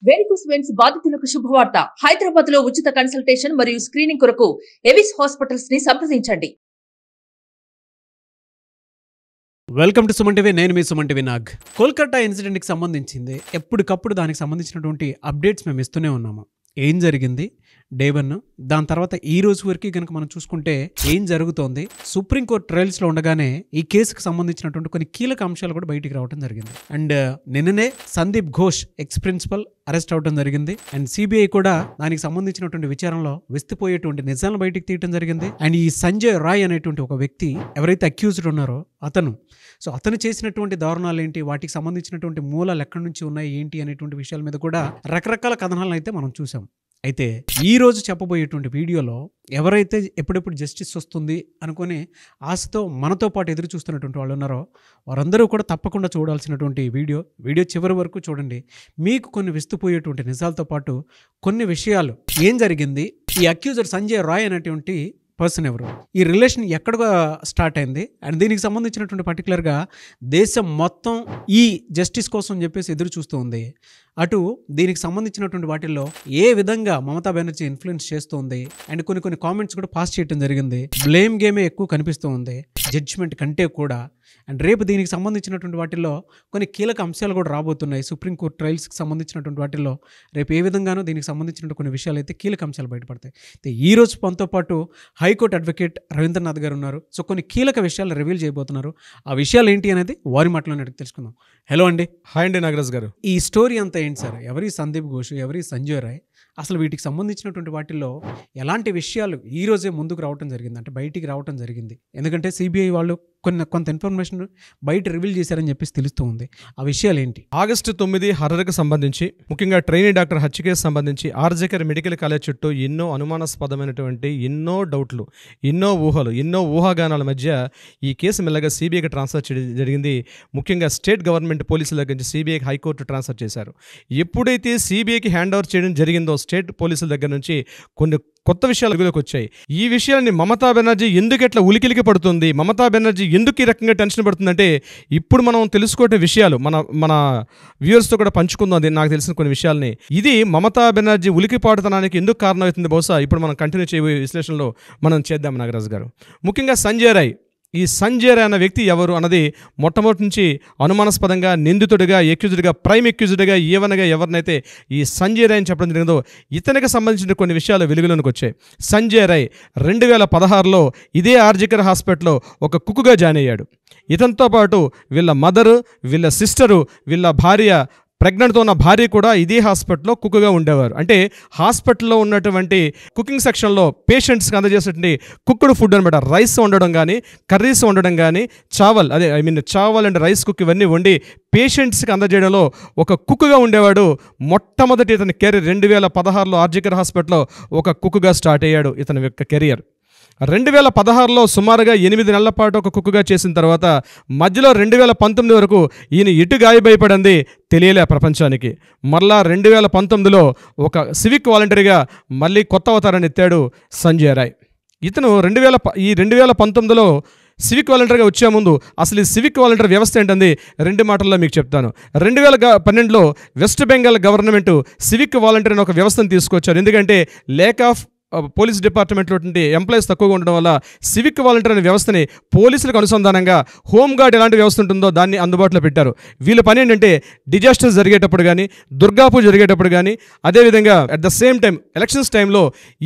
Varicose veins బాధితులకు శుభవార్త. హైదరాబాద్ లో ఉచిత కన్సల్టేషన్ మరియు స్క్రీనింగ్ కొరకు ఎవిస్ హాస్పిటల్స్ ని సంప్రదించండి. Welcome to Suman TV. నేను మీ సుమన్ టీవీ నాగ్. కోల్కతా ఇన్సిడెంట్కి సంబంధించింది ఎప్పటికప్పుడు దానికి సంబంధించినటువంటి అప్డేట్స్ మేము ఇస్తూనే ఉన్నాము. ఏం జరిగింది డే 1, దాని తర్వాత ఈ రోజు వరకు కనుక మనం చూసుకుంటే ఏం జరుగుతోంది, సుప్రీంకోర్టు ట్రయల్స్లో ఉండగానే ఈ కేసుకు సంబంధించినటువంటి కొన్ని కీలక అంశాలు కూడా బయటికి రావడం జరిగింది. అండ్ నిన్ననే Sandip Ghosh ex principal arrest అవడం జరిగింది. అండ్ సిబిఐ కూడా దానికి సంబంధించినటువంటి విచారణలో విస్తుపోయేటువంటి నిజాలను బయటికి తీయడం జరిగింది. అండ్ ఈ సంజయ్ రాయ్ అనేటువంటి ఒక వ్యక్తి ఎవరైతే అక్యూజ్డ్ ఉన్నారో అతను చేసినటువంటి దారుణాలు ఏంటి, వాటికి సంబంధించినటువంటి మూలాలు ఎక్కడి నుంచి ఉన్నాయి ఏంటి అనేటువంటి విషయాల మీద కూడా రకరకాల కథనాలను అయితే మనం చూసాం. అయితే ఈ రోజు చెప్పబోయేటువంటి వీడియోలో ఎవరైతే ఎప్పుడెప్పుడు జస్టిస్ వస్తుంది అనుకుని ఆశతో మనతో పాటు ఎదురు చూస్తున్నటువంటి వాళ్ళు ఉన్నారో వారందరూ కూడా తప్పకుండా చూడాల్సినటువంటి వీడియో చివరి వరకు చూడండి. మీకు కొన్ని విస్తుపోయేటువంటి నిజాలతో పాటు కొన్ని విషయాలు, ఏం జరిగింది, ఈ అక్యూజర్ సంజయ్ రాయ్ అనేటువంటి పర్సన్ ఎవరు, ఈ రిలేషన్ ఎక్కడ స్టార్ట్ అయింది, అండ్ దీనికి సంబంధించినటువంటి పర్టికులర్గా దేశం మొత్తం ఈ జస్టిస్ కోసం చెప్పేసి ఎదురు చూస్తూ ఉంది. అటు దీనికి సంబంధించినటువంటి వాటిల్లో ఏ విధంగా మమతా బెనర్జీ ఇన్ఫ్లుయెన్స్ చేస్తుంది, అండ్ కొన్ని కామెంట్స్ కూడా పాస్ చేయడం జరిగింది. బ్లేమ్ గేమే ఎక్కువ కనిపిస్తూ ఉంది జడ్జిమెంట్ కంటే కూడా. అండ్ రేపు దీనికి సంబంధించినటువంటి వాటిల్లో కొన్ని కీలక అంశాలు కూడా రాబోతున్నాయి. సుప్రీంకోర్టు ట్రయల్స్కి సంబంధించినటువంటి వాటిల్లో రేపు ఏ విధంగానో దీనికి సంబంధించిన కొన్ని విషయాలు అయితే కీలక అంశాలు బయటపడతాయి. అయితే ఈ రోజు మనతో పాటు హైకోర్టు అడ్వకేట్ రవీంద్రనాథ్ గారు ఉన్నారు. సో కొన్ని కీలక విషయాలు రివీల్ చేయబోతున్నారు. ఆ విషయాలు ఏంటి అనేది వారి మాటలోనే తెలుసుకుందాం. హలో అండి. హాయ్ అండి నాగరాజ్ గారు. ఈ స్టోరీ అంతా ఏంటి సార్? ఎవరి సందీప్ ఘోష్, ఎవరి సంజయ్ రాయ్, అసలు వీటికి సంబంధించినటువంటి వాటిల్లో ఎలాంటి విషయాలు ఈ రోజే ముందుకు రావడం జరిగింది, అంటే బయటికి రావడం జరిగింది? ఎందుకంటే సిబిఐ వాళ్ళు కొంత ఇన్ఫర్మేషన్ బయట రివీల్ చేశారని చెప్పేసి తెలుస్తూ ఉంది. ఆ విషయాలు ఏంటి? ఆగస్టు 9 హర్రర్కి సంబంధించి, ముఖ్యంగా ట్రైనీ డాక్టర్ హత్య కేసు సంబంధించి ఆర్జేకర్ మెడికల్ కాలేజ్ చుట్టూ ఎన్నో అనుమానాస్పదమైనటువంటి ఎన్నో డౌట్లు, ఎన్నో ఊహలు, ఎన్నో ఊహాగానాల మధ్య ఈ కేసు మెల్లగా సిబిఐకి ట్రాన్స్ఫర్ చేయడం జరిగింది. ముఖ్యంగా స్టేట్ గవర్నమెంట్ పోలీసుల దగ్గర నుంచి సిబిఐకి హైకోర్టు ట్రాన్స్ఫర్ చేశారు. ఎప్పుడైతే సిబిఐకి హ్యాండ్ ఓవర్ చేయడం జరిగిందో స్టేట్ పోలీసుల దగ్గర నుంచి కొన్ని కొత్త విషయాలు వెలుగులోకి వచ్చాయి. ఈ విషయాన్ని మమతా బెనర్జీ ఎందుకు ఎట్లా ఉలికిలికి పడుతుంది, మమతా బెనర్జీ ఎందుకు ఈ రకంగా టెన్షన్ పడుతుందంటే ఇప్పుడు మనం తెలుసుకోవటే విషయాలు మన వ్యూవర్స్తో కూడా పంచుకుందాం. అది నాకు తెలిసిన కొన్ని విషయాల్ని. ఇది మమతా బెనర్జీ ఉలికిపాటుతనానికి ఎందుకు కారణమవుతుంది బహుశా ఇప్పుడు మనం కంటిన్యూ చేయబోయే విశ్లేషణలో మనం చేద్దాం నాగరాజు గారు. ముఖ్యంగా సంజయ్ రాయ్, ఈ సంజయ్ రాయ్ అన్న వ్యక్తి ఎవరు అన్నది మొట్టమొదటి నుంచి అనుమానాస్పదంగా, నిందితుడిగా, ఎక్యూజ్డ్గా, ప్రైమ్ ఎక్యూజ్డ్గా ఏవనగా ఎవరినైతే ఈ సంజయ్ రాయ్ అని చెప్పడం జరిగిందో ఇతనికి సంబంధించిన కొన్ని విషయాలు వెలుగులోనికి వచ్చాయి. సంజయ్ రాయ్ 2016లో ఇదే ఆర్జికర్ హాస్పిటల్లో ఒక కుక్కుగా జాయిన్ అయ్యాడు. ఇతనితో పాటు వీళ్ళ మదరు, వీళ్ళ సిస్టరు, వీళ్ళ భార్య, ప్రెగ్నెంట్తో ఉన్న భార్య కూడా ఇదే హాస్పిటల్లో కుక్కుగా ఉండేవారు. అంటే హాస్పిటల్లో ఉన్నటువంటి కుకింగ్ సెక్షన్లో పేషెంట్స్కి అందజేసేటువంటి కుక్కుడు ఫుడ్ అనమాట. రైస్ వండడం కానీ, కర్రీస్ వండడం కానీ, చావల్ అండ్ రైస్ కుక్ ఇవన్నీ వండి పేషెంట్స్కి అందజేయడంలో ఒక కుక్కుగా ఉండేవాడు. మొట్టమొదటి ఇతని కెరీర్ 2016లో ఆర్జికర్ హాస్పిటల్లో ఒక కుక్కుగా స్టార్ట్ అయ్యాడు ఇతని యొక్క కెరియర్. 2016లో సుమారుగా 8 నెలల పాటు ఒక కుక్కుగా చేసిన తర్వాత మధ్యలో 2019 వరకు ఈయన ఎటు గాయభయపడింది తెలియలే ప్రపంచానికి. మరలా 2019లో ఒక సివిక్ వాలంటీర్గా మళ్ళీ కొత్త అవతారాన్ని ఎత్తాడు సంజయ్ రాయ్. ఇతను 2019లో సివిక్ వాలంటీర్గా వచ్చే ముందు అసలు ఈ సివిక్ వాలంటీర్ వ్యవస్థ ఏంటంది 2 మాటల్లో మీకు చెప్తాను. 2012లో West Bengal government civic volunteer అని ఒక వ్యవస్థను తీసుకొచ్చారు. ఎందుకంటే లేక్ ఆఫ్ పోలీస్ డిపార్ట్మెంట్లో ఎంప్లాయీస్ తక్కువగా ఉండడం వల్ల సివిక్ వాలంటీర్ అనే వ్యవస్థని పోలీసులకు అనుసంధానంగా హోంగార్డ్ ఎలాంటి వ్యవస్థ ఉంటుందో దాన్ని అందుబాటులో పెట్టారు. వీళ్ళ పని ఏంటంటే డిజాస్టర్స్ జరిగేటప్పుడు కానీ, దుర్గాపూజ జరిగేటప్పుడు కానీ, అదేవిధంగా at the same time elections టైంలో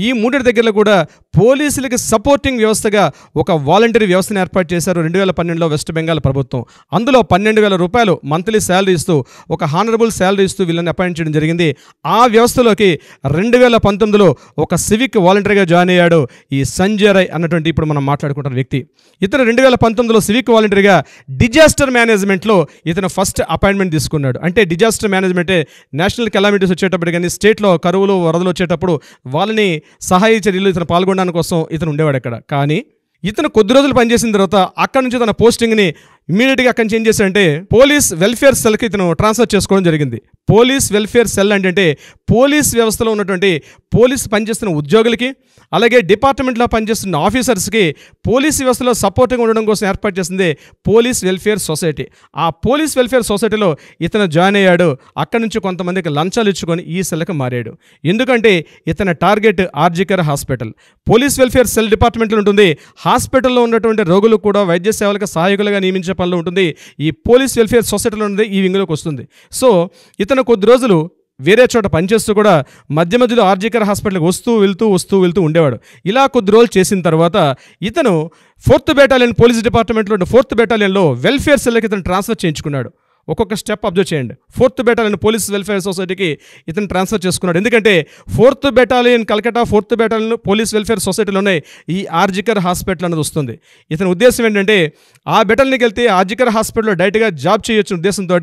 ఈ 3 దగ్గరలో కూడా పోలీసులకి సపోర్టింగ్ వ్యవస్థగా ఒక వాలంటీర్ వ్యవస్థను ఏర్పాటు చేశారు 2012లో వెస్ట్ బెంగాల్ ప్రభుత్వం. అందులో 12,000 రూపాయలు మంత్లీ శాలరీ ఇస్తూ, ఒక హానరబుల్ శాలరీ ఇస్తూ వీళ్ళని అపాయింట్ చేయడం జరిగింది. ఆ వ్యవస్థలోకి 2019లో ఒక సివిక్ వాలంటీర్గా జాయిన్ అయ్యాడు ఈ సంజయ్ రాయ్ అన్నటువంటి ఇప్పుడు మనం మాట్లాడుకుంటున్న వ్యక్తి. ఇతను 2019లో సివిక్ వాలంటీర్గా డిజాస్టర్ మేనేజ్మెంట్లో ఇతను ఫస్ట్ అపాయింట్మెంట్ తీసుకున్నాడు. అంటే డిజాస్టర్ మేనేజ్మెంటే నేషనల్ కెలామిటీస్ వచ్చేటప్పుడు కానీ, స్టేట్లో కరువులు, వరదలు వచ్చేటప్పుడు వాళ్ళని సహాయ చర్యలు ఇతను పాల్గొనడానికి కోసం ఇతను ఉండేవాడు అక్కడ. కానీ ఇతను కొద్ది రోజులు పనిచేసిన తర్వాత అక్కడి నుంచి తన పోస్టింగ్ని ఇమీడియట్గా అక్కడి నుంచి ఏం చేశాడంటే పోలీస్ వెల్ఫేర్ సెల్కి ఇతను ట్రాన్స్ఫర్ చేసుకోవడం జరిగింది. పోలీస్ వెల్ఫేర్ సెల్ అంటే పోలీస్ వ్యవస్థలో ఉన్నటువంటి పోలీస్ పనిచేస్తున్న ఉద్యోగులకి, అలాగే డిపార్ట్మెంట్లో పనిచేస్తున్న ఆఫీసర్స్కి పోలీస్ వ్యవస్థలో సపోర్ట్గా ఉండడం కోసం ఏర్పాటు చేసింది పోలీస్ వెల్ఫేర్ సొసైటీ. ఆ పోలీస్ వెల్ఫేర్ సొసైటీలో ఇతను జాయిన్ అయ్యాడు. అక్కడి నుంచి కొంతమందికి లంచాలు ఇచ్చుకొని ఈ సెల్కి మారాడు. ఎందుకంటే ఇతని target RG Kar hospital. Police welfare cell డిపార్ట్మెంట్లో ఉంటుంది. హాస్పిటల్లో ఉన్నటువంటి రోగులు కూడా వైద్య సేవలకు సహాయకులుగా నియమించే పనిలో ఉంటుంది. ఈ పోలీస్ వెల్ఫేర్ సొసైటీలో ఉన్నది ఈ వింగ్లోకి వస్తుంది. సో ఇతను కొద్ది రోజులు వేరే చోట పనిచేస్తూ కూడా మధ్య మధ్యలో ఆర్జికర్ హాస్పిటల్కి వస్తూ వెళ్తూ ఉండేవాడు. ఇలా కొద్ది రోజులు చేసిన తర్వాత ఇతను 4th బెటాలియన్ పోలీస్ డిపార్ట్మెంట్లో 4th బెటాలియన్లో వెల్ఫేర్ సెల్కి ఇతను ట్రాన్స్ఫర్ చేయించుకున్నాడు. ఒక్కొక్క స్టెప్ అబ్జర్వ్ చేయండి. 4th బెటాలియన్ పోలీస్ వెల్ఫేర్ సొసైటీకి ఇతను ట్రాన్స్ఫర్ చేసుకున్నాడు. ఎందుకంటే 4th battalion Calcutta 4th battalion police welfare సొసైటీలోనే ఈ ఆర్జికర్ హాస్పిటల్ అనేది వస్తుంది. ఇతని ఉద్దేశం ఏంటంటే ఆ బెటాలియన్కి వెళ్తే ఆర్జికర్ హాస్పిటల్లో డైరెక్ట్గా జాబ్ చేయొచ్చు ఉద్దేశంతో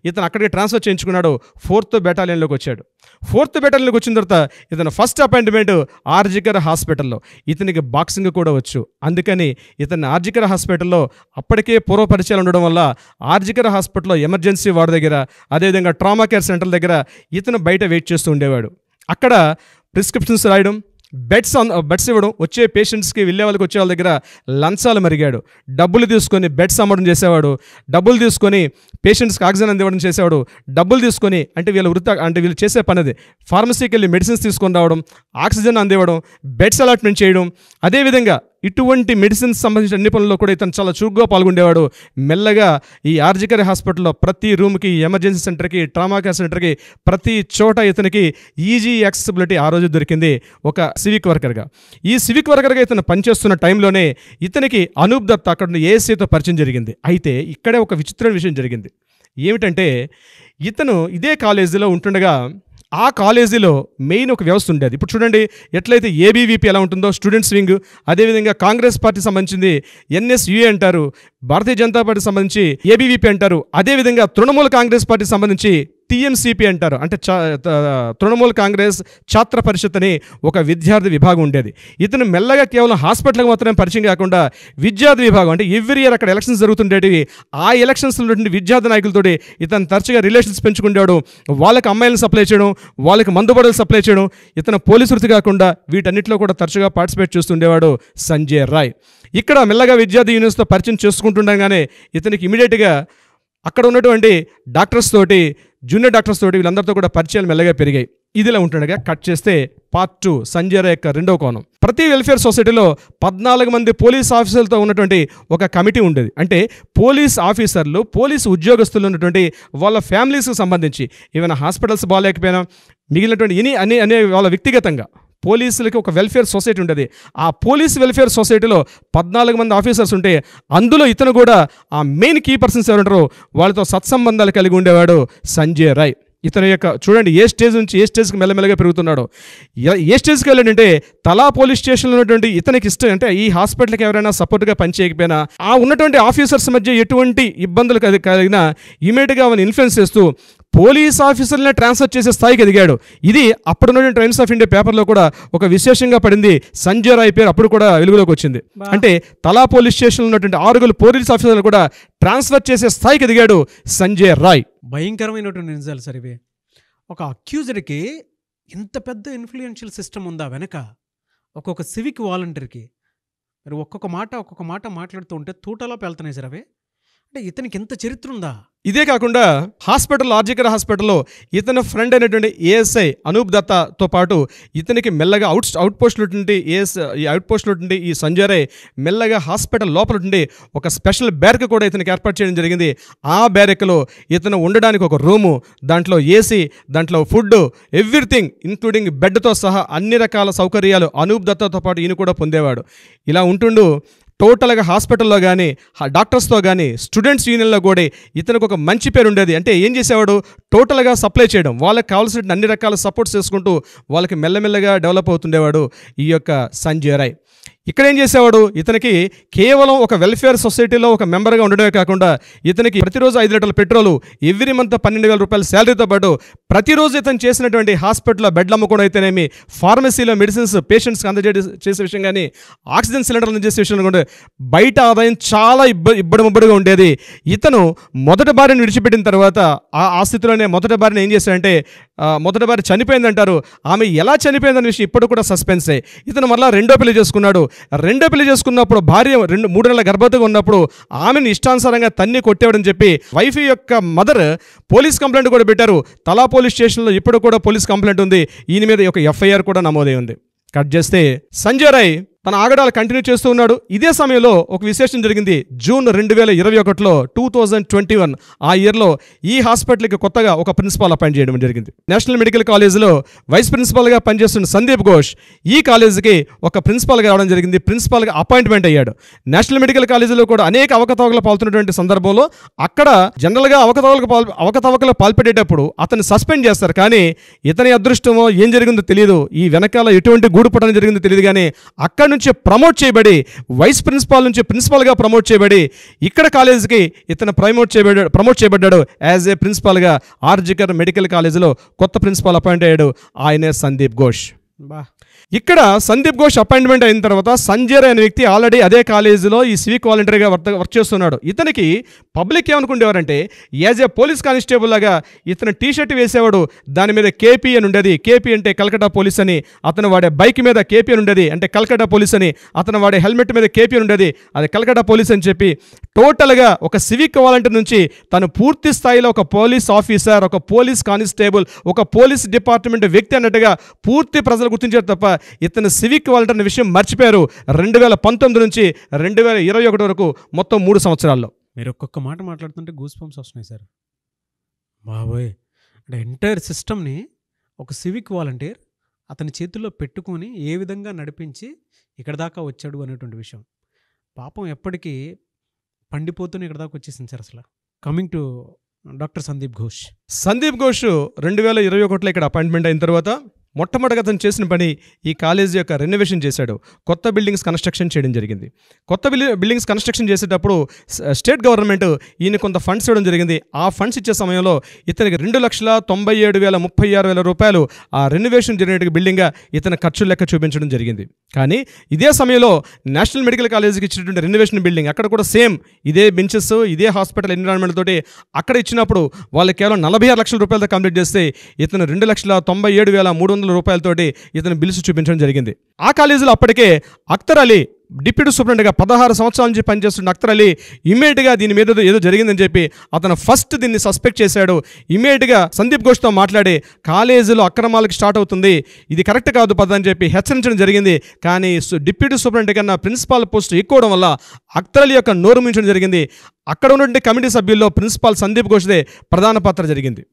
ఇతను అక్కడికి ట్రాన్స్ఫర్ చేయించుకున్నాడు. 4th బెటాలియన్లోకి వచ్చాడు. 4th బెటాలియన్లోకి వచ్చిన తర్వాత ఇతను ఫస్ట్ అపాయింట్మెంట్ ఆర్జికర్ హాస్పిటల్లో. ఇతనికి బాక్సింగ్ కూడా వచ్చు. అందుకని ఇతను ఆర్జికర్ హాస్పిటల్లో అప్పటికే పూర్వ పరిచయాలు ఉండడం వల్ల ఆర్జికర్ హాస్పిటల్లో ఎమర్జెన్సీ వార్డు దగ్గర, అదేవిధంగా ట్రామా కేర్ సెంటర్ దగ్గర ఇతను బయట వెయిట్ చేస్తూ ఉండేవాడు. అక్కడ ప్రిస్క్రిప్షన్స్ రాయడం, బెడ్స్ ఇవ్వడం, వచ్చే పేషెంట్స్కి వెళ్ళే వాళ్ళకి వచ్చే వాళ్ళ దగ్గర లంచాలు మరిగాడు. డబ్బులు తీసుకొని బెడ్స్ అమ్మడం చేసేవాడు. డబ్బులు తీసుకొని పేషెంట్స్కి ఆక్సిజన్ అందివ్వడం చేసేవాడు. డబ్బులు తీసుకొని అంటే వీళ్ళు చేసే పని అది ఫార్మసీకి వెళ్ళి మెడిసిన్స్ తీసుకొని రావడం, ఆక్సిజన్ అందివ్వడం, బెడ్స్ అలాట్మెంట్ చేయడం. అదేవిధంగా ఇటువంటి మెడిసిన్స్ సంబంధించిన అన్ని పనుల్లో కూడా ఇతను చాలా చురుగ్గా పాల్గొండేవాడు. మెల్లగా ఈ ఆర్జికర్ హాస్పిటల్లో ప్రతి రూమ్కి, ఎమర్జెన్సీ సెంటర్కి, ట్రామా కేర్ సెంటర్కి ప్రతి చోట ఇతనికి ఈజీ యాక్సెసిబిలిటీ ఆ రోజు దొరికింది ఒక సివిక్ వర్కర్గా. ఈ సివిక్ వర్కర్గా ఇతను పనిచేస్తున్న టైంలోనే ఇతనికి అనూప్ దత్ అక్కడ ఏఎస్ఐతో పరిచయం జరిగింది. అయితే ఇక్కడే ఒక విచిత్రమైన విషయం జరిగింది. ఏమిటంటే ఇతను ఇదే కాలేజీలో ఉంటుండగా ఆ కాలేజీలో మెయిన్ ఒక వ్యవస్థ ఉండేది. ఇప్పుడు చూడండి ఎట్లయితే ఏబీవీపీ ఎలా ఉంటుందో స్టూడెంట్స్ వింగ్, అదేవిధంగా కాంగ్రెస్ పార్టీ సంబంధించి ఎన్ఎస్యుఏ అంటారు, భారతీయ జనతా పార్టీ సంబంధించి ఏబీవీపీ అంటారు, అదేవిధంగా తృణమూల్ కాంగ్రెస్ పార్టీ సంబంధించి టీఎంసీపీ అంటారు. అంటే తృణమూల్ కాంగ్రెస్ ఛాత్ర పరిషత్ అని ఒక విద్యార్థి విభాగం ఉండేది. ఇతను మెల్లగా కేవలం హాస్పిటల్కి మాత్రమే పరిచయం కాకుండా విద్యార్థి విభాగం, అంటే ఎవ్రీ ఇయర్ అక్కడ ఎలక్షన్స్ జరుగుతుండేటివి, ఆ ఎలక్షన్స్లో విద్యార్థి నాయకులతోటి ఇతను తరచుగా రిలేషన్స్ పెంచుకుంటాడు. వాళ్ళకి అమ్మాయిలను సప్లై చేయడం, వాళ్ళకి మందుబడులు సప్లై చేయడం. ఇతను పోలీసు వృత్తి కాకుండా వీటన్నిటిలో కూడా తరచుగా పార్టిసిపేట్ చేస్తుండేవాడు సంజయ్ రాయ్. ఇక్కడ మెల్లగా విద్యార్థి యూనియన్స్తో పరిచయం చేసుకుంటుండగానే ఇతనికి ఇమీడియట్గా అక్కడ ఉన్నటువంటి డాక్టర్స్ తోటి, జూనియర్ డాక్టర్స్ తోటి వీళ్ళందరితో కూడా పరిచయాలు మెల్లగా పెరిగాయి. ఇదిలా ఉంటుండగా కట్ చేస్తే పార్ట్ 2 సంజయ్ రాయ్ యొక్క రెండవ కోణం. ప్రతి వెల్ఫేర్ సొసైటీలో 14 మంది పోలీస్ ఆఫీసర్లతో ఉన్నటువంటి ఒక కమిటీ ఉండేది. అంటే పోలీస్ ఆఫీసర్లు, పోలీసు ఉద్యోగస్తులు ఉన్నటువంటి వాళ్ళ ఫ్యామిలీస్కి సంబంధించి ఏమైనా హాస్పిటల్స్ బాగాలేకపోయినా మిగిలినటువంటి అనే వాళ్ళ వ్యక్తిగతంగా పోలీసులకి ఒక వెల్ఫేర్ సొసైటీ ఉండేది. ఆ పోలీస్ వెల్ఫేర్ సొసైటీలో 14 మంది ఆఫీసర్స్ ఉంటే అందులో ఇతను కూడా ఆ మెయిన్ కీ పర్సన్స్ ఎవరుంటారో వాళ్ళతో సత్సంబంధాలు కలిగి ఉండేవాడు సంజయ్ రాయ్. ఇతని యొక్క చూడండి ఏ స్టేజ్ నుంచి ఏ స్టేజ్కి మెల్లమెల్లగా పెరుగుతున్నాడు. ఏ స్టేజ్కి వెళ్ళాడంటే తలా పోలీస్ స్టేషన్లో ఉన్నటువంటి ఇతనికి ఇష్టం అంటే ఈ హాస్పిటల్కి ఎవరైనా సపోర్ట్గా పనిచేయకపోయినా ఆ ఉన్నటువంటి ఆఫీసర్స్ మధ్య ఎటువంటి ఇబ్బందులు కలిగినా ఇమీడియట్గా అవన్నీ ఇన్ఫ్లుయెన్స్ చేస్తూ పోలీస్ ఆఫీసర్లనే ట్రాన్స్ఫర్ చేసే స్థాయికి ఎదిగాడు. ఇది అప్పుడున్న టైమ్స్ ఆఫ్ ఇండియా పేపర్లో కూడా ఒక విశేషంగా పడింది. సంజయ్ రాయ్ పేరు అప్పుడు కూడా వెలుగులోకి వచ్చింది. అంటే తలా పోలీస్ స్టేషన్లో ఉన్నటువంటి 6 పోలీస్ ఆఫీసర్లు కూడా ట్రాన్స్ఫర్ చేసే స్థాయికి ఎదిగాడు సంజయ్ రాయ్. భయంకరమైనటువంటి నిజాలు సార్ ఇవి. ఒక అక్యూజర్కి ఇంత పెద్ద ఇన్ఫ్లుయెన్షియల్ సిస్టమ్ ఉందా వెనక? ఒక్కొక్క సివిక్ వాలంటీర్కి మరి ఒక్కొక్క మాట మాట్లాడుతూ ఉంటే తూటలో పెళ్తున్నాయి సార్ అవి. అంటే ఇతనికి ఎంత చరిత్ర ఉందా? ఇదే కాకుండా హాస్పిటల్ ఆర్జికర్ హాస్పిటల్లో ఇతని ఫ్రెండ్ అయినటువంటి ఏఎస్ఐ అనూప్ దత్తాతో పాటు ఇతనికి మెల్లగా అవుట్ పోస్ట్లో ఉండి ఈ సంజయ్ రాయ్ మెల్లగా హాస్పిటల్ లోపల ఉండి ఒక స్పెషల్ బ్యారక్ కూడా ఇతనికి ఏర్పాటు చేయడం జరిగింది. ఆ బ్యారక్లో ఇతను ఉండడానికి ఒక రూము, దాంట్లో ఏసీ, దాంట్లో ఫుడ్, ఎవ్రీథింగ్ ఇంక్లూడింగ్ బెడ్తో సహా అన్ని రకాల సౌకర్యాలు అనూప్ దత్తాతో పాటు ఈయన కూడా పొందేవాడు. ఇలా ఉంటుండు టోటల్గా హాస్పిటల్లో కానీ డాక్టర్స్తో కానీ స్టూడెంట్స్ యూనియన్లో కూడా ఇతనికి ఒక మంచి పేరు ఉండేది. అంటే ఏం చేసేవాడు, టోటల్గా సప్లై చేయడం, వాళ్ళకి కావాల్సిన అన్ని రకాల సపోర్ట్స్ చేసుకుంటూ వాళ్ళకి మెల్లమెల్లగా డెవలప్ అవుతుండేవాడు ఈ యొక్క సంజయ్ రాయ్. ఇక్కడ ఏం చేసేవాడు, ఇతనికి కేవలం ఒక వెల్ఫేర్ సొసైటీలో ఒక మెంబర్గా ఉండడమే కాకుండా ఇతనికి ప్రతిరోజు 5 లీటర్ల పెట్రోలు, ఎవ్రీ మంత్ 12,000 రూపాయల శాలరీతో పాటు ప్రతిరోజు ఇతను చేసినటువంటి హాస్పిటల్లో బెడ్లు అమ్ముకోవడం అయితేనేమి, ఫార్మసీలో మెడిసిన్స్ పేషెంట్స్కి చేసే విషయం కానీ, ఆక్సిజన్ సిలిండర్లు చేసే విషయం కూడా బయట ఆదాయం చాలా ఇబ్బడిముబ్బడిగా ఉండేది. ఇతను మొదటి భార్యను విడిచిపెట్టిన తర్వాత ఆ స్థితిలోనే మొదటి భార్యను ఏం చేశాడంటే, మొదటి భార్య చనిపోయిందంటారు. ఆమె ఎలా చనిపోయిందనే విషయం ఇప్పుడు కూడా సస్పెన్సే. ఇతను మళ్ళీ రెండో పెళ్లి చేసుకున్నాడు. రెండో పెళ్లి చేసుకున్నప్పుడు భార్య 3 నెలల గర్భవతిగా ఉన్నప్పుడు ఆమెను ఇష్టానుసారంగా తన్ని కొట్టేవాడని చెప్పి వైఫ్ యొక్క మదర్ పోలీస్ కంప్లైంట్ కూడా పెట్టారు. తలా పోలీస్ స్టేషన్లో ఇప్పుడు కూడా పోలీస్ కంప్లైంట్ ఉంది. ఈయన మీద ఒక FIR కూడా నమోదై ఉంది. కట్ చేస్తే సంజయ్ రాయ్ తన ఆగడాలు కంటిన్యూ చేస్తూ ఉన్నాడు. ఇదే సమయంలో ఒక విశేషం జరిగింది. జూన్ 2021లో 2021 ఆ ఇయర్లో ఈ హాస్పిటల్కి కొత్తగా ఒక ప్రిన్సిపాల్ అపాయింట్ చేయడం జరిగింది. నేషనల్ మెడికల్ కాలేజ్లో వైస్ ప్రిన్సిపాల్గా పనిచేస్తున్న సందీప్ ఘోష్ ఈ కాలేజీకి ఒక ప్రిన్సిపాల్గా రావడం జరిగింది. ప్రిన్సిపాల్గా అపాయింట్మెంట్ అయ్యాడు. నేషనల్ మెడికల్ కాలేజీలో కూడా అనేక అవకతవకలు పాల్తున్నటువంటి సందర్భంలో అక్కడ జనరల్గా అవకతవకలు పాల్పడేటప్పుడు అతన్ని సస్పెండ్ చేస్తారు. కానీ ఇతని అదృష్టమో ఏం జరిగిందో తెలియదు, ఈ వెనకాల ఎటువంటి గూడు పడడం జరిగిందో తెలియదు. కానీ అక్కడ నుంచి ప్రమోట్ చేయబడి వైస్ ప్రిన్సిపాల్ నుంచి ప్రిన్సిపాల్గా ప్రమోట్ చేయబడి ఇక్కడ కాలేజీకి ఇతను ప్రమోట్ చేయబడ్డాడు. యాజ్ ఏ ప్రిన్సిపాల్గా ఆర్జికర్ మెడికల్ కాలేజీలో కొత్త ప్రిన్సిపాల్ అపాయింట్ అయ్యాడు. ఆయనే సందీప్ ఘోష్. ఇక్కడ సందీప్ ఘోష్ అపాయింట్మెంట్ అయిన తర్వాత సంజయ్ రాయ్ అనే వ్యక్తి ఆల్రెడీ అదే కాలేజీలో ఈ సివిక్ వాలంటీర్గా వర్క్ చేస్తున్నాడు. ఇతనికి పబ్లిక్ ఏమనుకుండేవారంటే యాజ్ ఏ పోలీస్ కానిస్టేబుల్ లాగా ఇతను టీషర్ట్ వేసేవాడు, దాని మీద KP అని ఉండేది. KP అంటే కల్కటా పోలీస్ అని. అతను వాడే బైక్ మీద KP అని ఉండేది, అంటే కల్కటా పోలీస్ అని. అతను వాడే హెల్మెట్ మీద KP అని ఉండేది, అది కల్కటా పోలీస్ అని చెప్పి టోటల్గా ఒక సివిక్ వాలంటీర్ నుంచి తను పూర్తి స్థాయిలో ఒక పోలీస్ ఆఫీసర్, ఒక పోలీస్ కానిస్టేబుల్, ఒక పోలీస్ డిపార్ట్మెంట్ వ్యక్తి అన్నట్టుగా పూర్తి ప్రజలు గుర్తించారు తప్ప ఇతను సివిక్ వాలంటీర్ విషయం మర్చిపోయారు. 2019 నుంచి 2021 వరకు మొత్తం 3 సంవత్సరాల్లో. మీరు ఒక్కొక్క మాట మాట్లాడుతుంటే గూస్ బంప్స్ వస్తున్నాయి సార్. బాబోయ్, అంటే ఎంటైర్ సిస్టమ్ని ఒక సివిక్ వాలంటీర్ అతని చేతుల్లో పెట్టుకొని ఏ విధంగా నడిపించి ఇక్కడ దాకా వచ్చాడు అనేటువంటి విషయం పాపం ఎప్పటికీ పండిపోతూనే ఇక్కడ దాకా వచ్చేసింది సార్. అసలు coming to doctor Sandeep Ghosh. Sandeep Ghosh 2021లో ఇక్కడ అపాయింట్మెంట్ అయిన తర్వాత మొట్టమొదటిగా అతను చేసిన పని ఈ కాలేజీ యొక్క రెనోవేషన్ చేశాడు. కొత్త బిల్డింగ్స్ కన్స్ట్రక్షన్ చేయడం జరిగింది. కొత్త బిల్డింగ్స్ కన్స్ట్రక్షన్ చేసేటప్పుడు స్టేట్ గవర్నమెంట్ ఈయన కొంత ఫండ్స్ ఇవ్వడం జరిగింది. ఆ ఫండ్స్ ఇచ్చే సమయంలో ఇతనికి 2,97,36,000 రూపాయలు ఆ రెనోవేషన్ జరిగిన బిల్డింగ్గా ఇతని ఖర్చు లెక్క చూపించడం జరిగింది. కానీ ఇదే సమయంలో నేషనల్ మెడికల్ కాలేజీకి ఇచ్చినటువంటి రెనోవేషన్ బిల్డింగ్ అక్కడ కూడా సేమ్ ఇదే బెంచెస్, ఇదే హాస్పిటల్ ఎన్విరాన్మెంట్ తోటి అక్కడ ఇచ్చినప్పుడు వాళ్ళు కేవలం 46 లక్షల రూపాయలతో కంప్లీట్ చేస్తే ఇతను 2,97,300 రూపాయలతోటి ఇతను బిల్స్ చూపించడం జరిగింది. ఆ కాలేజీలో అప్పటికే అఖ్తర్ అలీ డిప్యూటీ సూపరింటెండెంట్గా 16 సంవత్సరాల నుంచి పనిచేస్తున్న అఖ్తర్ అలీ ఇమ్మీడియట్గా దీని మీద ఏదో జరిగిందని చెప్పి అతను ఫస్ట్ దీన్ని సస్పెక్ట్ చేశాడు. ఇమ్మీడియట్గా సందీప్ ఘోష్తో మాట్లాడి కాలేజీలో అక్రమాలకు స్టార్ట్ అవుతుంది, ఇది కరెక్ట్ కాదు పదని చెప్పి హెచ్చరించడం జరిగింది. కానీ డిప్యూటీ సూపరింటెండెంట్ కన్నా ప్రిన్సిపాల్ పోస్ట్ ఎక్కువడం వల్ల అఖ్తర్ అలీ యొక్క నోరు మించడం జరిగింది. అక్కడ ఉన్నటువంటి కమిటీ సభ్యుల్లో ప్రిన్సిపాల్ సందీప్ ఘోష్దే ప్రధాన పాత్ర జరిగింది.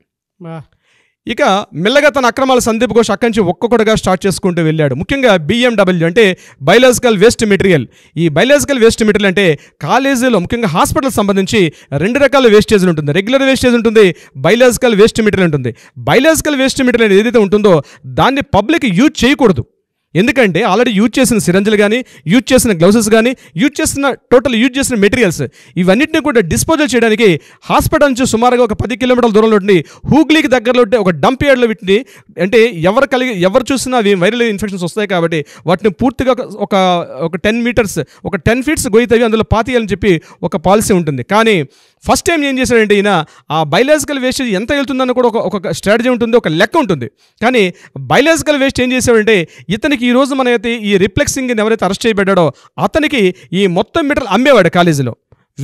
ఇక మెల్లగా తన అక్రమాల సందీప్ ఘోష్ అక్కడి నుంచి ఒక్కొక్కటిగా స్టార్ట్ చేసుకుంటూ వెళ్ళాడు. ముఖ్యంగా BMW అంటే బయలాజికల్ వేస్ట్ మెటీరియల్. ఈ బయలాజికల్ వేస్ట్ మెటీరియల్ అంటే కాలేజీలో ముఖ్యంగా హాస్పిటల్ సంబంధించి 2 రకాల వేస్టేజ్ ఉంటుంది. రెగ్యులర్ వేస్టేజ్ ఉంటుంది, బయలాజికల్ వేస్ట్ మెటీరియల్ ఉంటుంది. బయలాజికల్ వేస్ట్ మెటీరియల్ ఏదైతే ఉంటుందో దాన్ని పబ్లిక్ యూజ్ చేయకూడదు. ఎందుకంటే ఆల్రెడీ యూజ్ చేసిన సిరంజులు కానీ, యూజ్ చేసిన గ్లౌసెస్ కానీ, యూజ్ చేసిన మెటీరియల్స్ ఇవన్నింటినీ కూడా డిస్పోజల్ చేయడానికి హాస్పిటల్ నుంచి సుమారుగా ఒక 10 కిలోమీటర్ల దూరంలో ఉండి హూగ్లీకి దగ్గరలో ఒక డంప్ యార్డ్లో వీటిని అంటే ఎవరు చూసినా అవి వైరల్ ఇన్ఫెక్షన్స్ వస్తాయి కాబట్టి వాటిని పూర్తిగా ఒక 10 మీటర్స్ ఒక 10 ఫీట్స్ గొయ్యితవి అందులో పాతీయాలని చెప్పి ఒక పాలసీ ఉంటుంది. కానీ ఫస్ట్ టైం ఏం చేశాడంటే ఈయన ఆ బయలాజికల్ వేస్టేజ్ ఎంత వెళ్తుందని కూడా ఒక స్ట్రాటజీ ఉంటుంది, ఒక లెక్క ఉంటుంది. కానీ బయలాజికల్ వేస్ట్ ఏం చేశాడంటే ఇతనికి ఈరోజు మనైతే ఈ రిప్లెక్సింగ్ ఎవరైతే అరెస్ట్ చేయబడ్డాడో అతనికి ఈ మొత్తం మెటీరియల్ అమ్మేవాడు కాలేజీలో.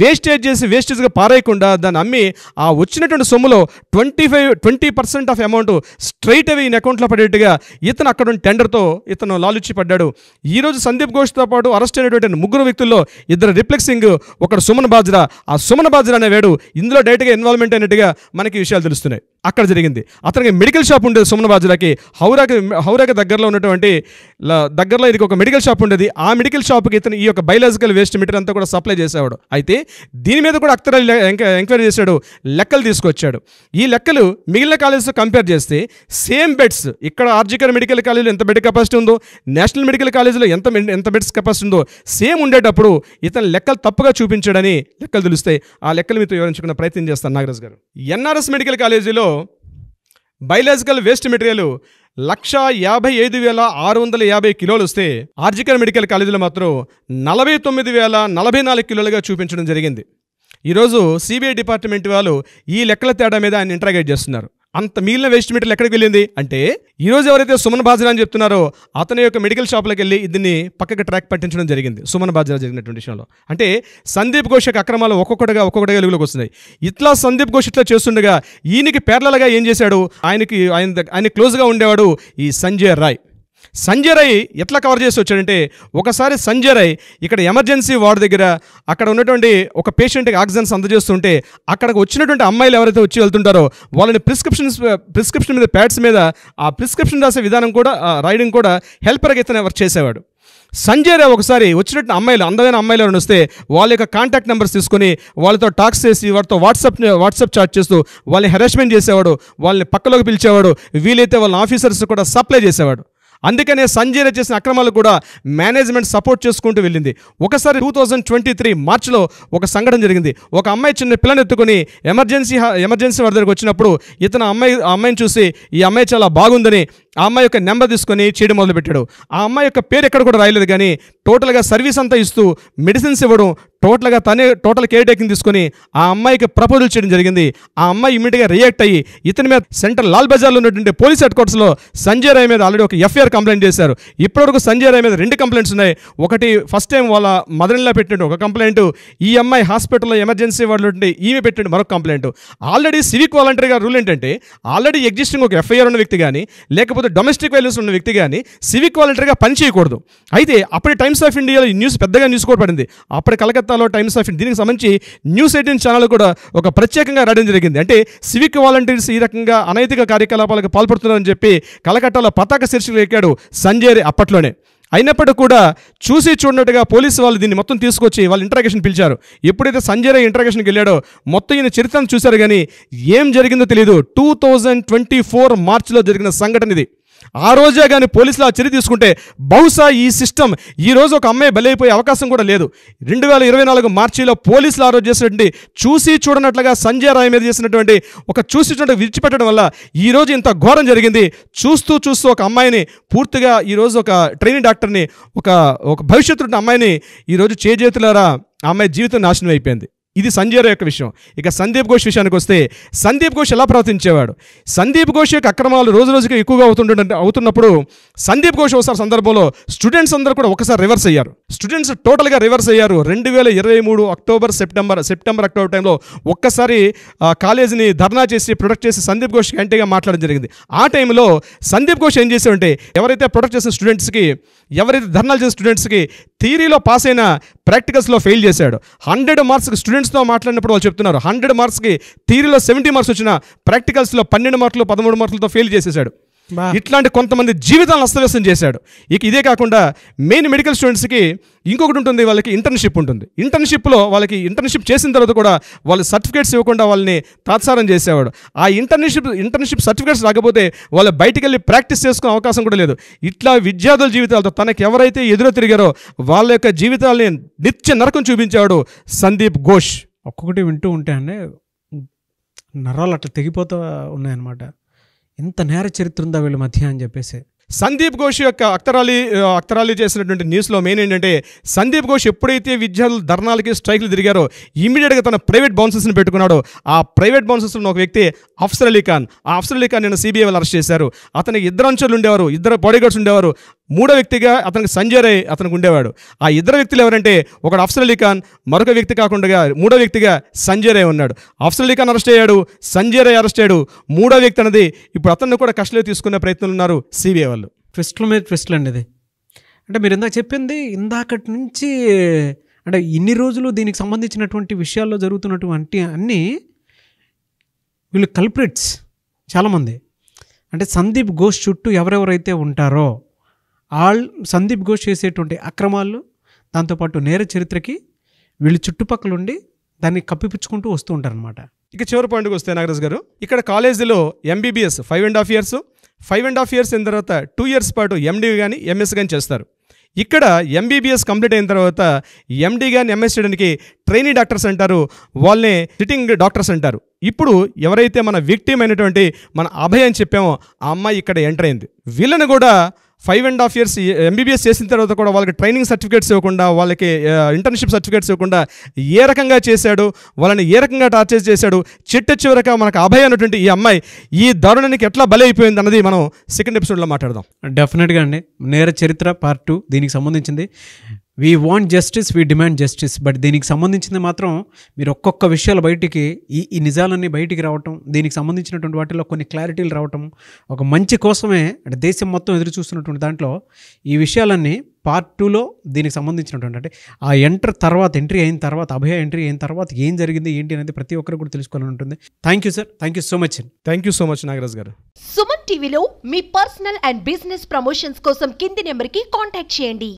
వేస్టేజ్గా పారేయకుండా దాన్ని అమ్మి ఆ వచ్చినటువంటి సొమ్ములో 20% ఆఫ్ అమౌంట్ స్ట్రైట్ అవే ఈయన అకౌంట్లో పడేట్టుగా ఇతను అక్కడ టెండర్తో ఇతను లాలుచి పడ్డాడు. ఈరోజు సందీప్ ఘోష్తో పాటు అరెస్ట్ అయినటువంటి 3 వ్యక్తుల్లో 2 రిప్లెక్సింగ్, ఒకడు సుమన్ బాజ్రా. ఆ సుమన్ బాజ్రా అనేవాడు ఇందులో డైరెక్ట్గా ఇన్వాల్వ్మెంట్ అయినట్టుగా మనకి విషయాలు తెలుస్తున్నాయి. అక్కడ జరిగింది. అతనికి మెడికల్ షాప్ ఉండేది సుమన్ బాజురాకి. హౌరాకి దగ్గరలో ఉన్నటువంటి దగ్గరలో ఇది ఒక మెడికల్ షాప్ ఉండేది. ఆ మెడికల్ షాప్కి ఇతను ఈ యొక్క బయలాజికల్ వేస్ట్ మెటీరియల్ అంతా కూడా సప్లై చేసేవాడు. అయితే దీని మీద కూడా అఖ్తర్ అలీ ఎంక్వైరీ చేశాడు, లెక్కలు తీసుకొచ్చాడు. ఈ లెక్కలు మిగిలిన కాలేజెస్తో కంపేర్ చేస్తే సేమ్ బెడ్స్, ఇక్కడ ఆర్జికర్ మెడికల్ కాలేజీలో ఎంత బెడ్ కెపాసిటీ ఉందో, నేషనల్ మెడికల్ కాలేజీలో ఎంత బెడ్స్ కెపాసిటీ ఉందో సేమ్ ఉండేటప్పుడు ఇతను లెక్కలు తప్పుగా చూపించాడని లెక్కలు తెలుస్తాయి. ఆ లెక్కలు మీతో వివరించుకునే ప్రయత్నం చేస్తాను నాగరాజ్ గారు. ఎన్ఆర్ఎస్ మెడికల్ కాలేజీలో బయలాజికల్ వేస్ట్ మెటీరియల్ 155,650 కిలోలు వస్తే ఆర్జికర్ మెడికల్ కాలేజీలో మాత్రం 49,044 కిలోలుగా చూపించడం జరిగింది. ఈరోజు సిబిఐ డిపార్ట్మెంట్ వాళ్ళు ఈ లెక్కల తేడా మీద ఆయన ఇంటరాగేట్ చేస్తున్నారు. అంత మిగిలిన వేస్ట్ మెటీరియల్ ఎక్కడికి వెళ్ళింది అంటే, ఈరోజు ఎవరైతే సుమన్ బాజ్రా అని చెప్తున్నారో అతని యొక్క మెడికల్ షాప్లోకి వెళ్ళి దీన్ని పక్కకి ట్రాక్ పట్టించడం జరిగింది. సుమన్ బాజ్రా జరిగినటువంటి విషయంలో అంటే సందీప్ ఘోష్ యొక్క అక్రమాలు ఒక్కొక్కటిగా వెలుగులోకి వస్తున్నాయి. ఇట్లా సందీప్ ఘోష్ ఇట్లా చేస్తుండగా ఈయనకి పేర్లలుగా ఏం చేశాడు, ఆయన క్లోజ్గా ఉండేవాడు ఈ సంజయ్ రాయ్. సంజయ్ రాయ్ ఎట్లా కవర్ చేసి వచ్చాడంటే, ఒకసారి సంజయ్ రాయ్ ఇక్కడ ఎమర్జెన్సీ వార్డు దగ్గర అక్కడ ఉన్నటువంటి ఒక పేషెంట్కి ఆక్సిజన్స్ అందజేస్తుంటే అక్కడికి వచ్చినటువంటి అమ్మాయిలు ఎవరైతే వచ్చి వెళ్తుంటారో వాళ్ళని ప్రిస్క్రిప్షన్ మీద ప్యాడ్స్ మీద ఆ ప్రిస్క్రిప్షన్ రాసే విధానం కూడా రాయడం కూడా హెల్పర్గా ఇతను వర్క్ చేసేవాడు. సంజయ్ రాయ్ ఒకసారి వచ్చినట్టు అమ్మాయిలు, అందమైన అమ్మాయిలు ఎవరైనా వస్తే వాళ్ళ యొక్క కాంటాక్ట్ నెంబర్స్ తీసుకొని వాళ్ళతో టాక్స్ చేసి వాటితో వాట్సాప్ చాట్ చేస్తూ వాళ్ళని హెరాస్మెంట్ చేసేవాడు, వాళ్ళని పక్కలోకి పిలిచేవాడు, వీలైతే వాళ్ళ ఆఫీసర్స్ కూడా సప్లై చేసేవాడు. అందుకనే సంజయ్ రాయ్ చేసిన అక్రమాలు కూడా మేనేజ్మెంట్ సపోర్ట్ చేసుకుంటూ వెళ్ళింది. ఒకసారి 2023 మార్చిలో ఒక సంఘటన జరిగింది. ఒక అమ్మాయి చిన్న పిల్లని ఎత్తుకొని ఎమర్జెన్సీ వారి దగ్గరకు వచ్చినప్పుడు ఇతను అమ్మాయిని చూసి ఈ అమ్మాయి చాలా బాగుందని ఆ అమ్మాయి యొక్క నెంబర్ తీసుకొని చేయడం మొదలుపెట్టాడు. ఆ అమ్మాయి యొక్క పేరు ఎక్కడ కూడా రాయలేదు, కానీ టోటల్గా సర్వీస్ అంతా ఇస్తూ మెడిసిన్స్ ఇవ్వడం, టోటల్ కేర్ టేకింగ్ తీసుకొని ఆ అమ్మాయికి ప్రపోజల్ చేయడం జరిగింది. ఆ అమ్మాయి ఇమీడియట్గా రియాక్ట్ అయ్యి ఇతని మీద సెంట్రల్ లాల్ బజార్లో ఉన్నటువంటి పోలీస్ హెడ్ క్వార్టర్స్లో సంజయ్ రాయ్ మీద ఆల్రెడీ ఒక ఎఫ్ఐఆర్ కంప్లైంట్ చేశారు. ఇప్పటివరకు సంజయ్ రాయ్ మీద 2 కంప్లైంట్స్ ఉన్నాయి. ఒకటి ఫస్ట్ టైం వాళ్ళ మదర్‌ఇన్‌లా పెట్టినట్టు ఒక కంప్లైంట్, ఈ అమ్మాయి హాస్పిటల్లో ఎమర్జెన్సీ వార్డులో ఈమె పెట్టినట్టు మరొక కంప్లైంట్. ఆల్రెడీ సివిక్ వాలంటీర్గా రూల్ ఏంటంటే, ఆల్రెడీ ఎగ్జిస్టింగ్ ఒక ఎఫ్ఐఆర్ ఉన్న వ్యక్తి కానీ లేకపోతే డొమెస్టిక్ వైలెన్స్ ఉన్న వ్యక్తి కానీ సివిక్ వాలంటీర్గా పనిచేయకూడదు. అయితే అప్పటి టైమ్స్ ఆఫ్ ఇండియాలో ఈ న్యూస్ పెద్దగా న్యూస్ కూడా పడింది. అప్పటి కలకత్తాలో టైమ్స్ ఆఫ్ ఇండియా దీనికి సంబంధించి న్యూస్ 18 ఛానల్ కూడా ఒక ప్రత్యేకంగా రాయడం జరిగింది. అంటే సివిక్ వాలంటీర్స్ ఈ రకంగా అనైతిక కార్యకలాపాలకు పాల్పడుతున్నారని చెప్పి కలకట్టాలో పతాక శీర్షికలు ఎక్కాడు సంజయ్ రాయ్ అప్పట్లోనే. అయినప్పటికీ కూడా చూసి చూడనట్టుగా పోలీసు వాళ్ళు దీన్ని మొత్తం తీసుకొచ్చి వాళ్ళు ఇంటరాగేషన్ పిలిచారు. ఎప్పుడైతే సంజయ్ రాయ్ ఇంటరాగేషన్కి వెళ్ళాడో మొత్తం ఈయన చరిత్రను చూశారు, కానీ ఏం జరిగిందో తెలియదు. 2024 మార్చిలో జరిగిన సంఘటన ఇది. ఆ రోజే కానీ పోలీసులు ఆ చర్య తీసుకుంటే బహుశా ఈ సిస్టమ్ ఈరోజు ఒక అమ్మాయి బలైపోయే అవకాశం కూడా లేదు. 2024 మార్చిలో పోలీసులు ఆ రోజు చేసినటువంటి చూసి చూడనట్లుగా సంజయ్ రాయ్ మీద చేసినటువంటి ఒక చూసి చూడ విడిచిపెట్టడం వల్ల ఈరోజు ఇంత ఘోరం జరిగింది. చూస్తూ ఒక అమ్మాయిని పూర్తిగా ఈరోజు ఒక ట్రైనింగ్ డాక్టర్ని ఒక భవిష్యత్తు అమ్మాయిని ఈరోజు చేతులారా ఆ అమ్మాయి జీవితం నాశనం అయిపోయింది. ఇది సంజయ్ రాయ్ యొక్క విషయం. ఇక సందీప్ ఘోష్ విషయానికి వస్తే, సందీప్ ఘోష్ ఎలా ప్రవర్తించేవాడు, సందీప్ ఘోష్ యొక్క అక్రమాలు రోజు రోజుకి ఎక్కువగా అవుతున్నప్పుడు సందీప్ ఘోష్ ఒకసారి సందర్భంలో స్టూడెంట్స్ అందరూ కూడా ఒకసారి రివర్స్ అయ్యారు. స్టూడెంట్స్ టోటల్గా రివర్స్ అయ్యారు. 2023 అక్టోబర్ అక్టోబర్ టైంలో ఒక్కసారి కాలేజీని ధర్నా చేసి ప్రొటెక్ట్ చేసి సందీప్ ఘోష్కి యాంటీగా మాట్లాడడం జరిగింది. ఆ టైంలో సందీప్ ఘోష్ ఏం చేశాడంటే, ఎవరైతే ప్రొటెక్ట్ చేసిన స్టూడెంట్స్కి, ఎవరైతే ధర్నాలు చేసిన స్టూడెంట్స్కి థియరీలో పాస్ అయిన ప్రాక్టికల్స్లో ఫెయిల్ చేశాడు. 100 మార్క్స్కి స్టూడెంట్స్తో మాట్లాడినప్పుడు వాళ్ళు చెప్తున్నారు 100 మార్క్స్కి థియరీలో 70 మార్క్స్ వచ్చిన ప్రాక్టికల్స్లో 12 మార్కులు 13 మార్కులతో ఫెయిల్ చేసేసాడు. ఇట్లాంటి కొంతమంది జీవితాలను అస్తవ్యస్తం చేశాడు. ఇక ఇదే కాకుండా మెయిన్ మెడికల్ స్టూడెంట్స్కి ఇంకొకటి ఉంటుంది, వాళ్ళకి ఇంటర్న్షిప్ ఉంటుంది. ఇంటర్న్షిప్లో వాళ్ళకి ఇంటర్న్షిప్ చేసిన తర్వాత కూడా వాళ్ళు సర్టిఫికేట్స్ ఇవ్వకుండా వాళ్ళని తాత్సారం చేసేవాడు. ఆ ఇంటర్న్షిప్ సర్టిఫికేట్స్ రాకపోతే వాళ్ళు బయటికి వెళ్ళి ప్రాక్టీస్ చేసుకునే అవకాశం కూడా లేదు. ఇట్లా విద్యార్థుల జీవితాలతో తనకి ఎవరైతే ఎదురు తిరిగారో వాళ్ళ యొక్క జీవితాలని నిత్య నరకం చూపించేవాడు సందీప్ ఘోష్. ఒక్కొక్కటి వింటూ ఉంటే అండి నరాలు అట్లా తెగిపోతూ ఉన్నాయన్నమాట. ఎంత నేర చరిత్ర ఉందా వీళ్ళ మధ్య అని చెప్పేసి. సందీప్ ఘోష్ యొక్క అక్తరాలి చేసినటువంటి న్యూస్లో మెయిన్ ఏంటంటే, సందీప్ ఘోష్ ఎప్పుడైతే విద్యార్థులు ధర్నాలకి స్ట్రైక్లు తిరిగారో ఇమీడియట్గా తన ప్రైవేట్ బౌన్సర్స్ని పెట్టుకున్నాడో, ఆ ప్రైవేట్ బౌన్సర్స్లో ఒక వ్యక్తి అఫ్సర్ అలీ ఖాన్. ఆ అఫ్సర్ అలీ ఖాన్ నిన్న సిబిఐ వాళ్ళు అరెస్ట్ చేశారు. అతనికి 2 అనుచరులు ఉండేవారు, 2 బాడీగార్డ్స్ ఉండేవారు. 3వ వ్యక్తిగా అతనికి సంజయ్ రాయ్ అతనికి ఉండేవాడు. ఆ 2 వ్యక్తులు ఎవరంటే, ఒకడు అఫ్సర్ అలీ ఖాన్, మరొక వ్యక్తి కాకుండా 3వ వ్యక్తిగా సంజయ్ రాయ్ ఉన్నాడు. అఫ్సర్ అలీ ఖాన్ అరెస్ట్ అయ్యాడు, సంజయ్ రాయ్ అరెస్ట్ అయ్యాడు. 3వ వ్యక్తి అనేది ఇప్పుడు అతన్ని కూడా కస్టడీలో తీసుకునే ప్రయత్నాలు ఉన్నారు సిబిఐ వాళ్ళు. ట్విస్టుల మీద ట్విస్టులు అండి ఇది. అంటే మీరు ఇందాక చెప్పింది ఇందాకటి నుంచి అంటే ఇన్ని రోజులు దీనికి సంబంధించినటువంటి విషయాల్లో జరుగుతున్నటువంటి అన్నీ వీళ్ళు కల్ప్రిట్స్ చాలామంది. అంటే సందీప్ ఘోష్ చుట్టూ ఎవరెవరైతే ఉంటారో సందీప్ ఘోష్ చేసేటువంటి అక్రమాలు, దాంతోపాటు నేర చరిత్రకి వీళ్ళు చుట్టుపక్కల ఉండి దాన్ని కప్పిపుచ్చుకుంటూ వస్తూ ఉంటారనమాట. ఇక చివరి పాయింట్కి వస్తే నాగరాజు గారు, ఇక్కడ కాలేజీలో MBBS 5.5 years, 5.5 years అయిన తర్వాత 2 years పాటు MD కానీ MS కానీ చేస్తారు. ఇక్కడ MBBS కంప్లీట్ అయిన తర్వాత MD కానీ MS చేయడానికి ట్రైనీ డాక్టర్స్ అంటారు, వాళ్ళనే సిట్టింగ్ డాక్టర్స్ అంటారు. ఇప్పుడు ఎవరైతే మన విక్టిమ్ అయినటువంటి మన అభయ్ అని చెప్పామో ఆ అమ్మాయి ఇక్కడ ఎంటర్ అయింది. వీళ్ళని కూడా 5.5 years MBBS చేసిన తర్వాత కూడా వాళ్ళకి ట్రైనింగ్ సర్టిఫికేట్స్ ఇవ్వకుండా, వాళ్ళకి ఇంటర్న్షిప్ సర్టిఫికేట్స్ ఇవ్వకుండా ఏ రకంగా చేశాడు, వాళ్ళని ఏ రకంగా టార్చర్ చేశాడు, చివరక మనకు అభయ్ అన్నటువంటి ఈ అమ్మాయి ఈ దారుణానికి ఎట్లా బలైపోయింది అన్నది మనం సెకండ్ ఎపిసోడ్లో మాట్లాడదాం. డెఫినెట్గా అండి. నేర చరిత్ర పార్ట్ 2 దీనికి సంబంధించింది. We want justice, we demand justice. But దీనికి సంబంధించింది మాత్రం మీరు ఒక్కొక్క విషయాలు బయటికి ఈ నిజాలన్నీ బయటికి రావటం, దీనికి సంబంధించినటువంటి వాటిలో కొన్ని క్లారిటీలు రావటం, ఒక మంచి కోసమే అంటే దేశం మొత్తం ఎదురు చూస్తున్నటువంటి దాంట్లో ఈ విషయాలన్నీ పార్ట్ 2లో దీనికి సంబంధించినటువంటి అంటే ఆ ఎంట్రీ అయిన తర్వాత అభయ ఎంట్రీ అయిన తర్వాత ఏం జరిగింది ఏంటి అనేది ప్రతి ఒక్కరు కూడా తెలుసుకోవాలని ఉంటుంది. Thank you sir, thank you so much. Thank you so much Nagaraj గారు. సుమన్ టీవీలో మీ పర్సనల్ అండ్ బిజినెస్ ప్రమోషన్స్ కోసం కింది నెంబర్కి కాంటాక్ట్ చేయండి.